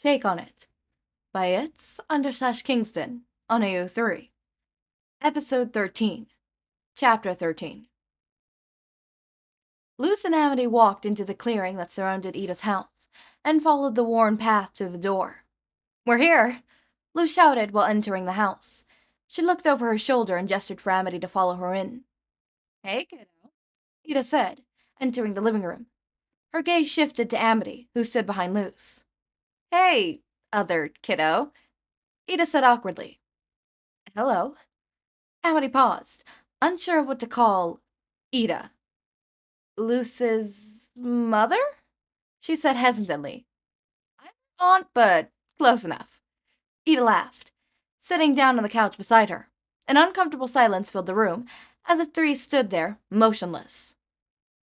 Shake on It by It's_Kingston on AO3. Episode 13. Chapter 13. Luz and Amity walked into the clearing that surrounded Eda's house and followed the worn path to the door. "We're here!" Luz shouted while entering the house. She looked over her shoulder and gestured for Amity to follow her in. "Hey, kiddo," Eda said, entering the living room. Her gaze shifted to Amity, who stood behind Luz. "Hey, other kiddo," Eda said awkwardly. "Hello." Amity paused, unsure of what to call Eda. "Luz's mother?" she said hesitantly. "I'm her aunt, but close enough." Eda laughed, sitting down on the couch beside her. An uncomfortable silence filled the room as the three stood there, motionless.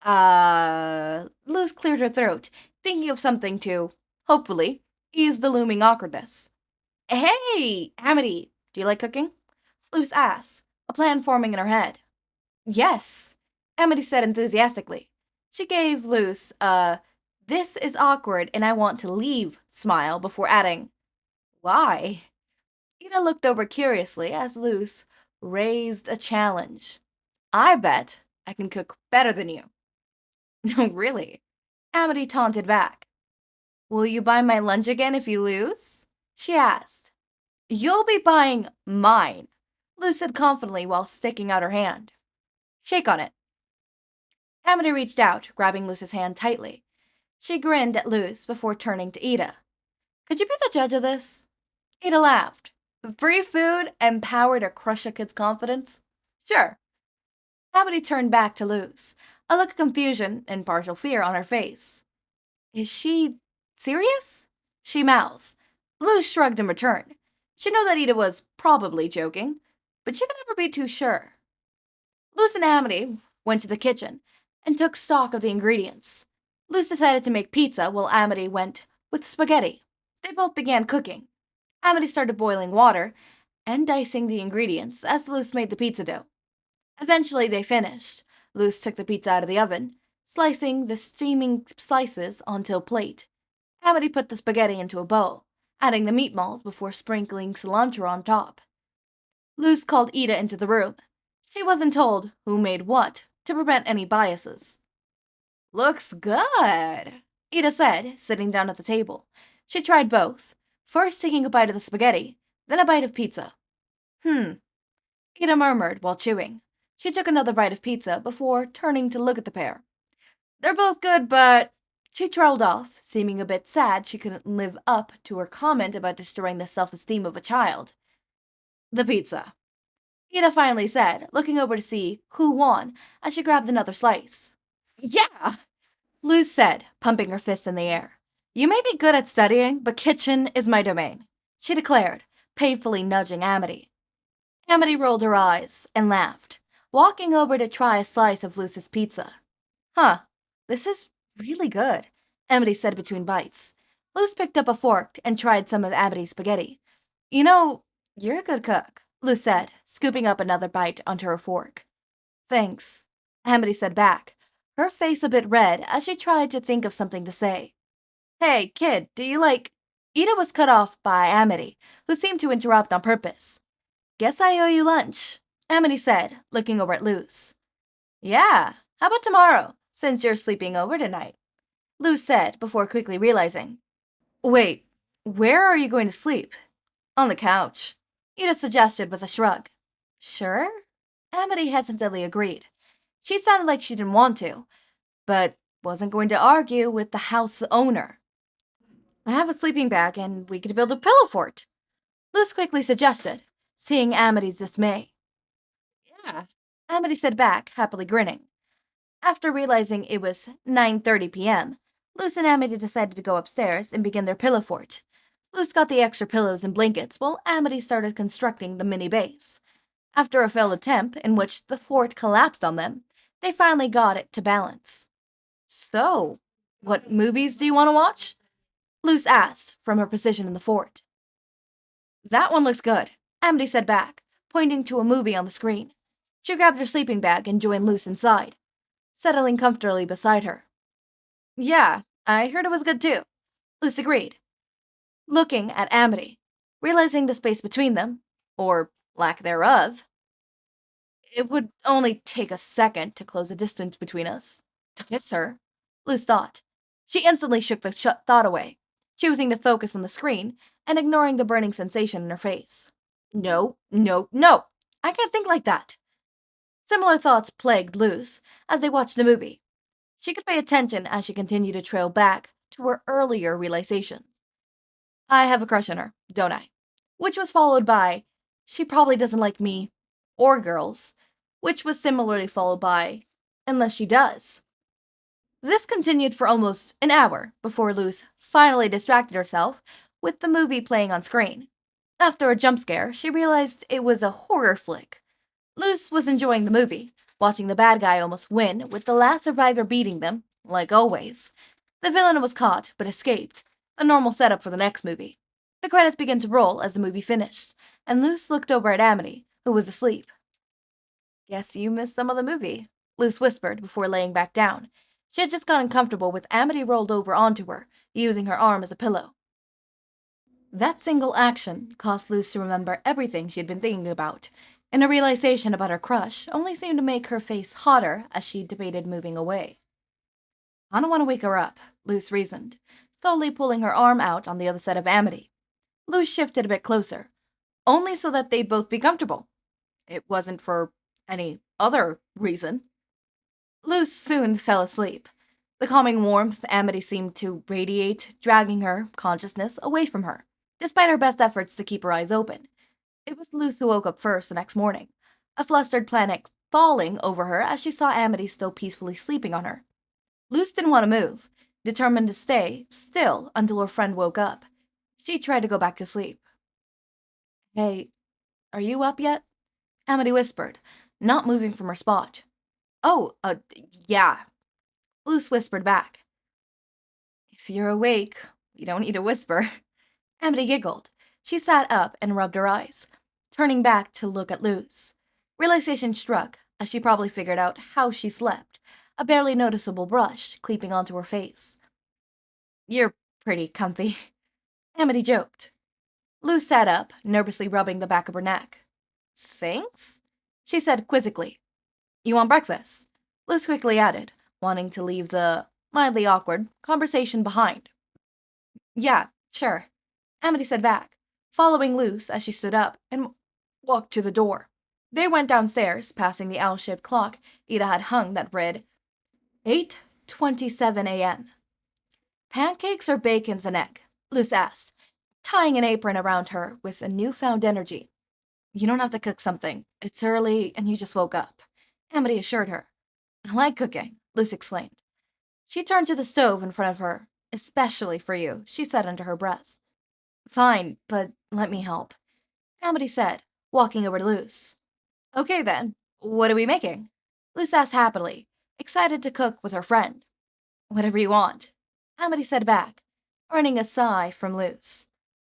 Luz cleared her throat, thinking of something to, hopefully, ease the looming awkwardness. "Hey, Amity, do you like cooking?" Luz asked, a plan forming in her head. "Yes," Amity said enthusiastically. She gave Luz a "this is awkward and I want to leave" smile before adding, "Why?" Eda looked over curiously as Luz raised a challenge. "I bet I can cook better than you." "No, really?" Amity taunted back. "Will you buy my lunch again if you lose?" she asked. "You'll be buying mine," Luz said confidently while sticking out her hand. "Shake on it." Amity reached out, grabbing Luz's hand tightly. She grinned at Luz before turning to Eda. "Could you be the judge of this?" Eda laughed. "Free food and power to crush a kid's confidence? Sure." Amity turned back to Luz, a look of confusion and partial fear on her face. "Is she serious?" she mouthed. Luz shrugged in return. She knew that Eda was probably joking, but she could never be too sure. Luz and Amity went to the kitchen and took stock of the ingredients. Luz decided to make pizza while Amity went with spaghetti. They both began cooking. Amity started boiling water and dicing the ingredients as Luz made the pizza dough. Eventually they finished. Luz took the pizza out of the oven, slicing the steaming slices onto a plate. Amity put the spaghetti into a bowl, adding the meatballs before sprinkling cilantro on top. Luz called Eda into the room. She wasn't told who made what to prevent any biases. "Looks good," Eda said, sitting down at the table. She tried both, first taking a bite of the spaghetti, then a bite of pizza. Eda murmured while chewing. She took another bite of pizza before turning to look at the pair. "They're both good, but..." She trailed off, seeming a bit sad she couldn't live up to her comment about destroying the self-esteem of a child. "The pizza," Eda finally said, looking over to see who won as she grabbed another slice. "Yeah," Luz said, pumping her fists in the air. "You may be good at studying, but kitchen is my domain," she declared, painfully nudging Amity. Amity rolled her eyes and laughed, walking over to try a slice of Luz's pizza. "Huh, this is really good," Amity said between bites. Luz picked up a fork and tried some of Amity's spaghetti. "You know, you're a good cook," Luz said, scooping up another bite onto her fork. "Thanks," Amity said back, her face a bit red as she tried to think of something to say. "Hey, kid, do you like..." Eda was cut off by Amity, who seemed to interrupt on purpose. "Guess I owe you lunch," Amity said, looking over at Luz. "Yeah, how about tomorrow, since you're sleeping over tonight?" Luz said, before quickly realizing. "Wait, where are you going to sleep?" "On the couch," Eda suggested with a shrug. "Sure?" Amity hesitantly agreed. She sounded like she didn't want to, but wasn't going to argue with the house owner. "I have a sleeping bag and we could build a pillow fort," Luz quickly suggested, seeing Amity's dismay. "Yeah," Amity said back, happily grinning. After realizing it was 9:30 p.m., Luz and Amity decided to go upstairs and begin their pillow fort. Luz got the extra pillows and blankets while Amity started constructing the mini base. After a failed attempt in which the fort collapsed on them, they finally got it to balance. "So, what movies do you want to watch?" Luz asked from her position in the fort. "That one looks good," Amity said back, pointing to a movie on the screen. She grabbed her sleeping bag and joined Luz inside, settling comfortably beside her. "Yeah, I heard it was good too," Luz agreed. looking at Amity, realizing the space between them, or lack thereof. It would only take a second to close the distance between us. To kiss her, Luz thought. She instantly shook the thought away, choosing to focus on the screen and ignoring the burning sensation in her face. No, no, no! I can't think like that! Similar thoughts plagued Luz as they watched the movie. She could pay attention as she continued to trail back to her earlier realization. I have a crush on her, don't I? Which was followed by, she probably doesn't like me or girls, which was similarly followed by, unless she does. This continued for almost an hour before Luz finally distracted herself with the movie playing on screen. After a jump scare, she realized it was a horror flick. Luz was enjoying the movie, watching the bad guy almost win with the last survivor beating them, like always. The villain was caught, but escaped, a normal setup for the next movie. The credits began to roll as the movie finished, and Luz looked over at Amity, who was asleep. Guess you missed some of the movie, Luz whispered before laying back down. She had just gotten comfortable with Amity rolled over onto her, using her arm as a pillow. That single action caused Luz to remember everything she had been thinking about, and a realization about her crush only seemed to make her face hotter as she debated moving away. I don't want to wake her up, Luz reasoned, slowly pulling her arm out on the other side of Amity. Luz shifted a bit closer, only so that they'd both be comfortable. It wasn't for any other reason. Luz soon fell asleep. The calming warmth Amity seemed to radiate, dragging her consciousness away from her, despite her best efforts to keep her eyes open. It was Luz who woke up first the next morning, a flustered panic falling over her as she saw Amity still peacefully sleeping on her. Luz didn't want to move, determined to stay still until her friend woke up. She tried to go back to sleep. Hey, are you up yet? Amity whispered, not moving from her spot. Oh, yeah. Luz whispered back. If you're awake, you don't need to whisper. Amity giggled. She sat up and rubbed her eyes, turning back to look at Luz. Realization struck as she probably figured out how she slept, a barely noticeable brush creeping onto her face. You're pretty comfy, Amity joked. Luz sat up, nervously rubbing the back of her neck. Thanks? She said quizzically. You want breakfast? Luz quickly added, wanting to leave the mildly awkward conversation behind. Yeah, sure, Amity said back, following Luz as she stood up and walked to the door. They went downstairs, passing the owl-shaped clock Eda had hung that read 8:27 a.m. Pancakes or bacons and egg? Luz asked, tying an apron around her with a newfound energy. You don't have to cook something. It's early and you just woke up, Amity assured her. I like cooking, Luz exclaimed. She turned to the stove in front of her. Especially for you, she said under her breath. Fine, but let me help, Amity said, walking over to Luz. Okay then, what are we making? Luz asked happily, excited to cook with her friend. Whatever you want, Amity said back, earning a sigh from Luz.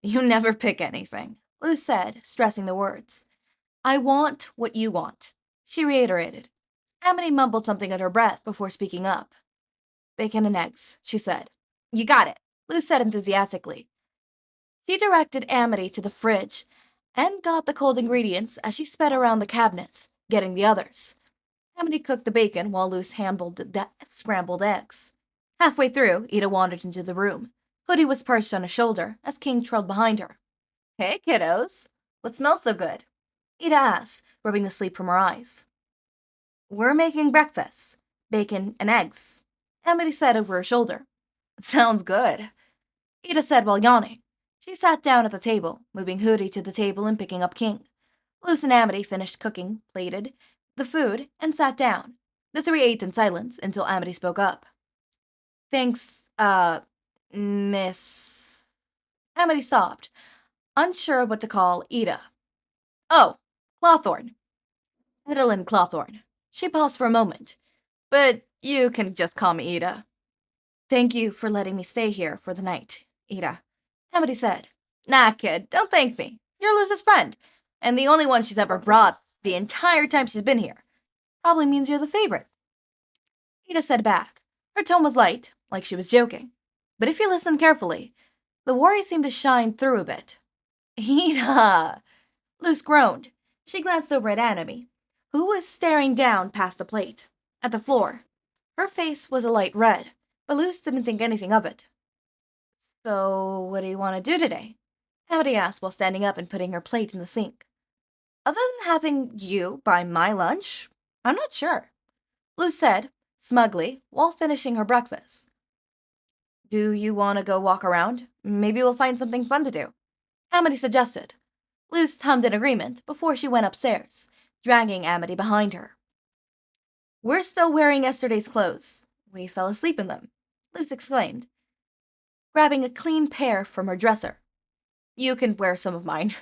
You never pick anything, Luz said, stressing the words. I want what you want, she reiterated. Amity mumbled something under her breath before speaking up. Bacon and eggs, she said. You got it, Luz said enthusiastically. She directed Amity to the fridge and got the cold ingredients as she sped around the cabinets, getting the others. Amity cooked the bacon while Luz handled the scrambled eggs. Halfway through, Eda wandered into the room. Hooty was perched on a shoulder as King trailed behind her. Hey, kiddos. What smells so good? Eda asked, rubbing the sleep from her eyes. We're making breakfast. Bacon and eggs, Amity said over her shoulder. Sounds good, Eda said while yawning. She sat down at the table, moving Hooty to the table and picking up King. Luz and Amity finished cooking, plated the food, and sat down. The three ate in silence until Amity spoke up. Thanks, Miss... Amity sobbed, unsure what to call Eda. Oh, Clawthorne. Edalyn Clawthorne. She paused for a moment. But you can just call me Eda. Thank you for letting me stay here for the night, Eda, Amity said. Nah, kid, don't thank me. You're Luz's friend, and the only one she's ever brought the entire time she's been here. Probably means you're the favorite. Eda said back. Her tone was light, like she was joking. But if you listen carefully, The worry seemed to shine through a bit. Eda! Luz groaned. She glanced over at Anime, who was staring down past the plate, at the floor. Her face was a light red, but Luz didn't think anything of it. So, what do you want to do today? Amity asked while standing up and putting her plate in the sink. Other than having you buy my lunch, I'm not sure, Luz said, smugly, while finishing her breakfast. Do you want to go walk around? Maybe we'll find something fun to do, Amity suggested. Luz hummed in agreement before she went upstairs, dragging Amity behind her. We're still wearing yesterday's clothes. We fell asleep in them, Luz exclaimed, grabbing a clean pair from her dresser. You can wear some of mine,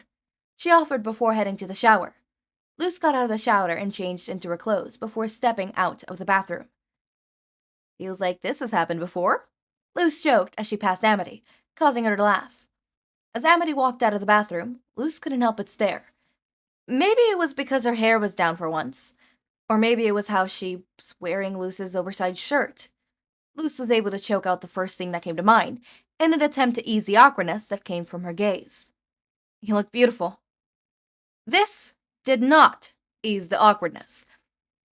she offered before heading to the shower. Luz got out of the shower and changed into her clothes before stepping out of the bathroom. Feels like this has happened before, Luz joked as she passed Amity, causing her to laugh. As Amity walked out of the bathroom, Luz couldn't help but stare. Maybe it was because her hair was down for once, or maybe it was how she was wearing Luz's oversized shirt. Luz was able to choke out the first thing that came to mind, in an attempt to ease the awkwardness that came from her gaze. You look beautiful. This did not ease the awkwardness.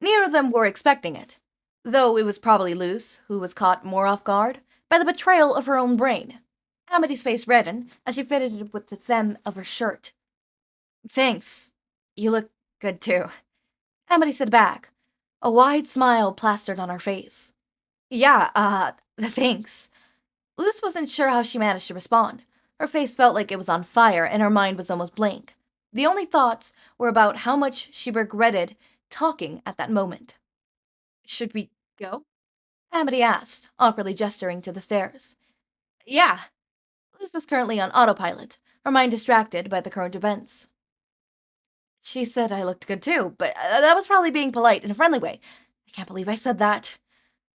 Neither of them were expecting it, though it was probably Luz who was caught more off guard by the betrayal of her own brain. Amity's face reddened as she fitted it with the hem of her shirt. Thanks. You look good too, Amity said back, a wide smile plastered on her face. Yeah, thanks. Luz wasn't sure how she managed to respond. Her face felt like it was on fire and her mind was almost blank. The only thoughts were about how much she regretted talking at that moment. Should we go? Amity asked, awkwardly gesturing to the stairs. Yeah. Luz was currently on autopilot, her mind distracted by the current events. She said I looked good too, but that was probably being polite in a friendly way. I can't believe I said that.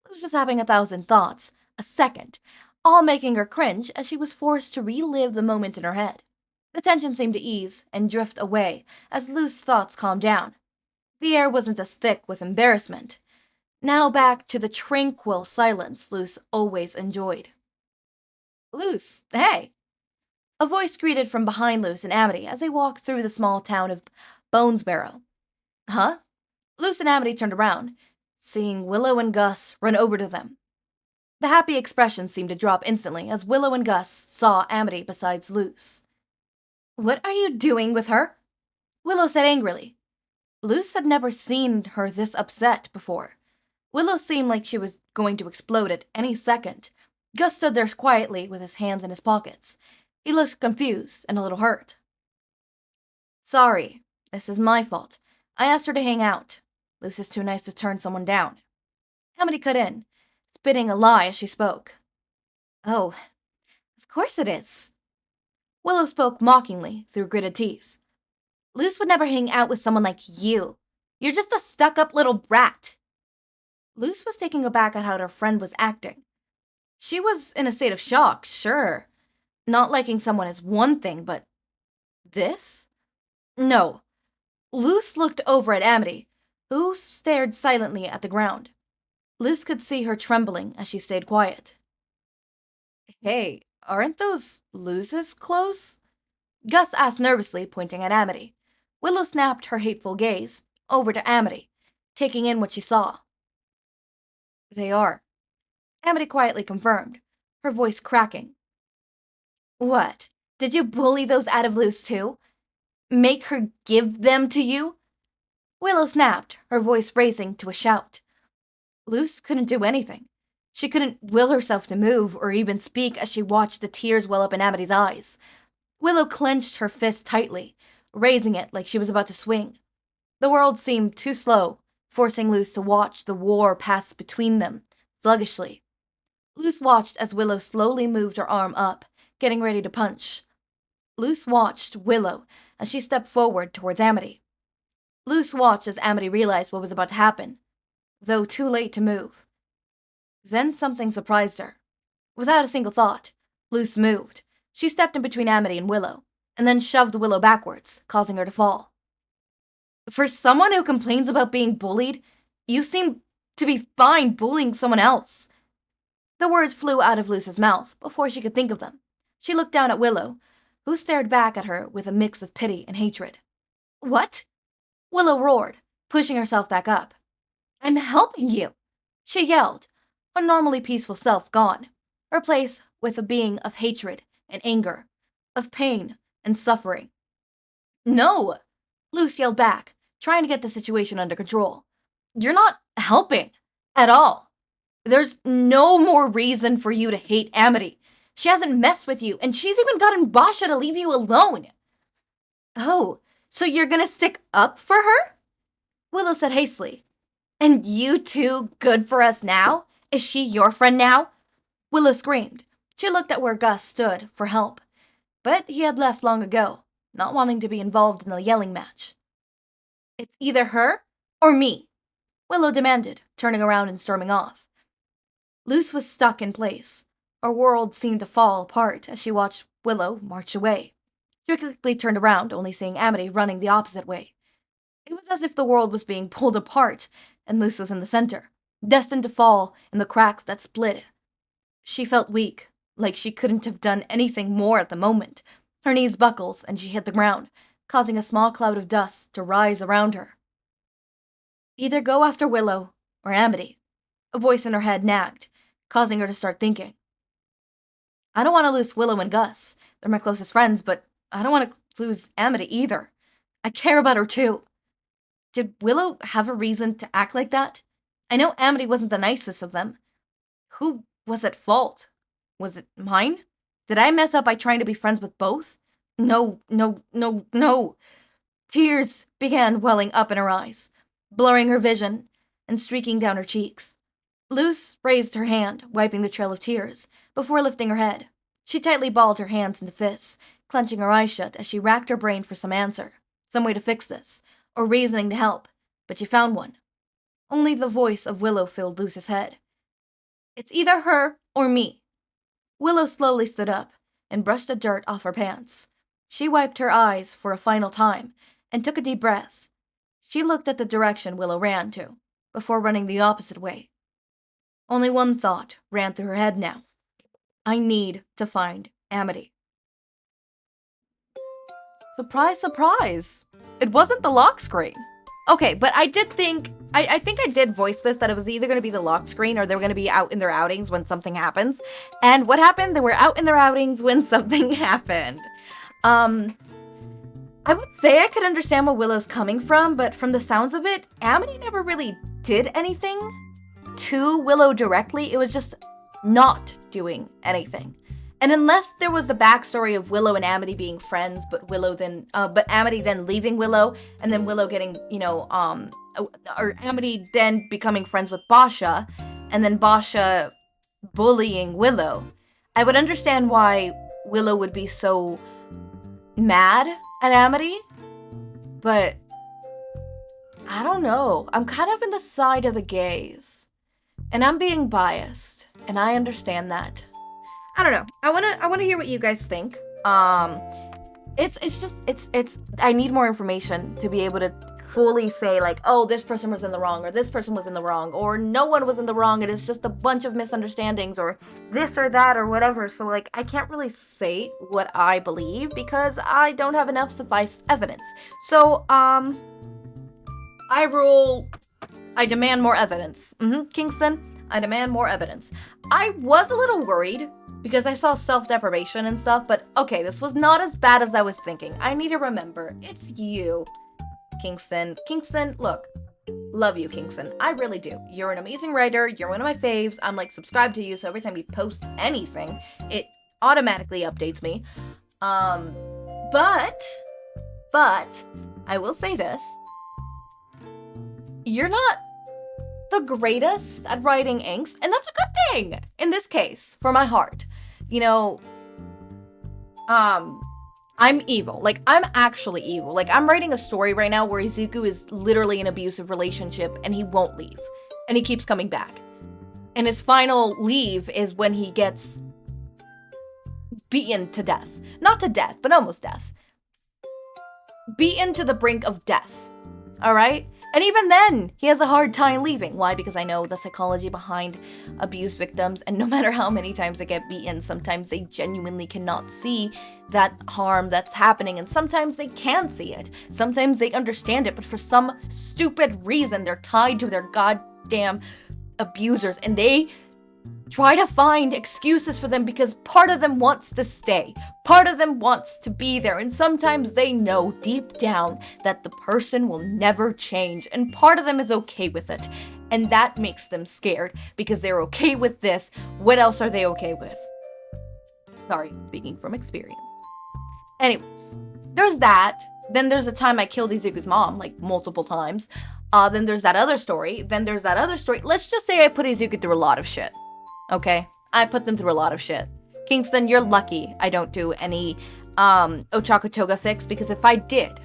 Luz was having 1,000 thoughts, a second, all making her cringe as she was forced to relive the moment in her head. The tension seemed to ease and drift away as Luz's thoughts calmed down. The air wasn't as thick with embarrassment. Now back to the tranquil silence Luz always enjoyed. Luz, hey! A voice greeted from behind Luz and Amity as they walked through the small town of Bonesborough. Huh? Luz and Amity turned around, seeing Willow and Gus run over to them. The happy expression seemed to drop instantly as Willow and Gus saw Amity besides Luz. What are you doing with her? Willow said angrily. Luz had never seen her this upset before. Willow seemed like she was going to explode at any second. Gus stood there quietly with his hands in his pockets. He looked confused and a little hurt. Sorry, this is my fault. I asked her to hang out. Luz is too nice to turn someone down. Amity cut in, spitting a lie as she spoke. Oh, of course it is. Willow spoke mockingly through gritted teeth. Luz would never hang out with someone like you. You're just a stuck-up little brat. Luz was taken aback at how her friend was acting. She was in a state of shock, sure. Not liking someone is one thing, but this? No. Luz looked over at Amity, who stared silently at the ground. Luz could see her trembling as she stayed quiet. Hey, aren't those Luz's clothes? Gus asked nervously, pointing at Amity. Willow snapped her hateful gaze over to Amity, taking in what she saw. They are, Amity quietly confirmed, her voice cracking. What? Did you bully those out of Luz too? Make her give them to you? Willow snapped, her voice raising to a shout. Luz couldn't do anything. She couldn't will herself to move or even speak as she watched the tears well up in Amity's eyes. Willow clenched her fist tightly, raising it like she was about to swing. The world seemed too slow, forcing Luz to watch the war pass between them, sluggishly. Luz watched as Willow slowly moved her arm up, getting ready to punch. Luz watched Willow as she stepped forward towards Amity. Luz watched as Amity realized what was about to happen, though too late to move. Then something surprised her. Without a single thought, Luz moved. She stepped in between Amity and Willow, and then shoved Willow backwards, causing her to fall. For someone who complains about being bullied, you seem to be fine bullying someone else. The words flew out of Luz's mouth before she could think of them. She looked down at Willow, who stared back at her with a mix of pity and hatred. What? Willow roared, pushing herself back up. I'm helping you, she yelled, her normally peaceful self gone, replaced with a being of hatred and anger, of pain and suffering. No, Luz yelled back, trying to get the situation under control. You're not helping at all. There's no more reason for you to hate Amity. She hasn't messed with you, and she's even gotten Basha to leave you alone. Oh, so you're gonna stick up for her? Willow said hastily. And you too good for us now? Is she your friend now? Willow screamed. She looked at where Gus stood for help, but he had left long ago, not wanting to be involved in the yelling match. It's either her or me, Willow demanded, turning around and storming off. Luz was stuck in place. Her world seemed to fall apart as she watched Willow march away. She quickly turned around, only seeing Amity running the opposite way. It was as if the world was being pulled apart, and Luz was in the center, destined to fall in the cracks that split. She felt weak, like she couldn't have done anything more at the moment. Her knees buckled, and she hit the ground, causing a small cloud of dust to rise around her. Either go after Willow or Amity, a voice in her head nagged, causing her to start thinking. I don't want to lose Willow and Gus. They're my closest friends, but I don't want to lose Amity either. I care about her too. Did Willow have a reason to act like that? I know Amity wasn't the nicest of them. Who was at fault? Was it mine? Did I mess up by trying to be friends with both? No. Tears began welling up in her eyes, blurring her vision and streaking down her cheeks. Luz raised her hand, wiping the trail of tears, before lifting her head. She tightly balled her hands into fists, clenching her eyes shut as she racked her brain for some answer, some way to fix this, or reasoning to help, but she found one. Only the voice of Willow filled Luz's head. It's either her or me. Willow slowly stood up and brushed the dirt off her pants. She wiped her eyes for a final time and took a deep breath. She looked at the direction Willow ran to, before running the opposite way. Only one thought ran through her head now. I need to find Amity. Surprise, surprise. It wasn't the lock screen. Okay, but I did think, I think I did voice this, that it was either going to be the lock screen or they were going to be out in their outings when something happens. And what happened? They were out in their outings when something happened. I would say I could understand where Willow's coming from, but from the sounds of it, Amity never really did anything to Willow directly. It was just not doing anything. And unless there was the backstory of Willow and Amity being friends, but Amity then leaving Willow, and then Willow getting, or Amity then becoming friends with Basha, and then Basha bullying Willow, I would understand why Willow would be so mad at Amity, but I don't know. I'm kind of in the side of the gays, and I'm being biased, and I understand that. I don't know. I wanna hear what you guys think. It's I need more information to be able to fully say, like, oh, this person was in the wrong, or this person was in the wrong, or no one was in the wrong, and it's just a bunch of misunderstandings, or this or that, or whatever. So, like, I can't really say what I believe because I don't have enough sufficed evidence. So, I demand more evidence. Kingston, I demand more evidence. I was a little worried because I saw self-deprivation and stuff, but okay, this was not as bad as I was thinking. I need to remember, it's you, Kingston. Kingston, look, love you, Kingston. I really do. You're an amazing writer. You're one of my faves. I'm, like, subscribed to you, so every time you post anything, it automatically updates me. But, I will say this. You're not the greatest at writing angst, and that's a good thing in this case, for my heart. You know, I'm evil. Like, I'm actually evil. Like, I'm writing a story right now where Izuku is literally in an abusive relationship and he won't leave. And he keeps coming back. And his final leave is when he gets beaten to death. Not to death, but almost death. Beaten to the brink of death. Alright? And even then, he has a hard time leaving. Why? Because I know the psychology behind abuse victims, and no matter how many times they get beaten, sometimes they genuinely cannot see that harm that's happening, and sometimes they can see it. Sometimes they understand it, but for some stupid reason, they're tied to their goddamn abusers, and they try to find excuses for them because part of them wants to stay. Part of them wants to be there, and sometimes they know deep down that the person will never change, and part of them is okay with it. And that makes them scared because they're okay with this. What else are they okay with? Sorry, speaking from experience. Anyways, there's that. Then there's a time I killed Izuku's mom, like multiple times. Then there's that other story. Then there's that other story. Let's just say I put Izuku through a lot of shit. Okay? I put them through a lot of shit. Kingston, you're lucky I don't do any Ochako Toga fics, because if I did,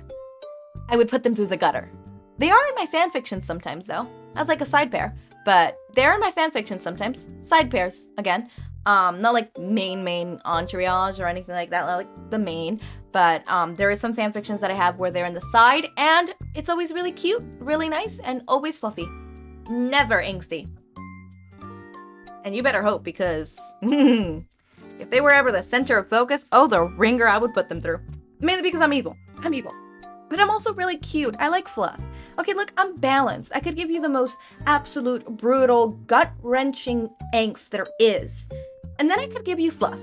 I would put them through the gutter. They are in my fanfiction sometimes, though, as like a side pair. But they're in my fanfiction sometimes. Side pairs, again. Not like main entourage or anything like that, like the main. But there is some fanfictions that I have where they're in the side, and it's always really cute, really nice, and always fluffy. Never angsty. And you better hope, because if they were ever the center of focus, oh, the ringer I would put them through. Mainly because I'm evil. I'm evil. But I'm also really cute. I like fluff. Okay, look, I'm balanced. I could give you the most absolute, brutal, gut-wrenching angst there is. And then I could give you fluff.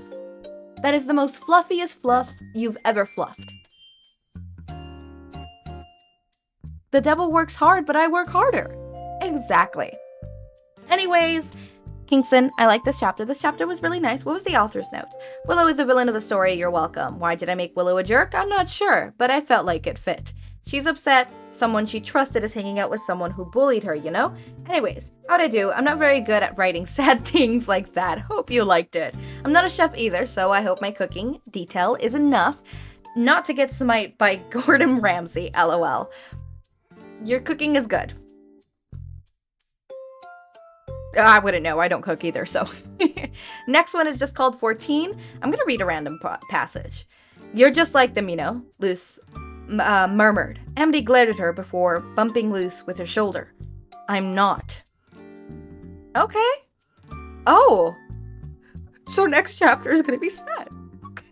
That is the most fluffiest fluff you've ever fluffed. The devil works hard, but I work harder. Exactly. Anyways, Kingston, I like this chapter. This chapter was really nice. What was the author's note? Willow is the villain of the story. You're welcome. Why did I make Willow a jerk? I'm not sure, but I felt like it fit. She's upset. Someone she trusted is hanging out with someone who bullied her, you know? Anyways, how'd I do? I'm not very good at writing sad things like that. Hope you liked it. I'm not a chef either, so I hope my cooking detail is enough not to get smite by Gordon Ramsay, lol. Your cooking is good. I wouldn't know. I don't cook either, so. Next one is just called 14. I'm gonna read a random passage. You're just like them, you know, Luz murmured. Amity glared at her before bumping Luz with her shoulder. I'm not. Okay. Oh. So next chapter is gonna be sad. Okay.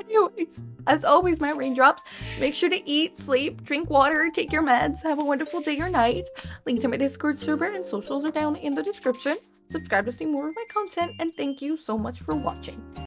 Anyways, as always, my raindrops, make sure to eat, sleep, drink water, take your meds, have a wonderful day or night. Link to my Discord server and socials are down in the description. Subscribe to see more of my content, and thank you so much for watching.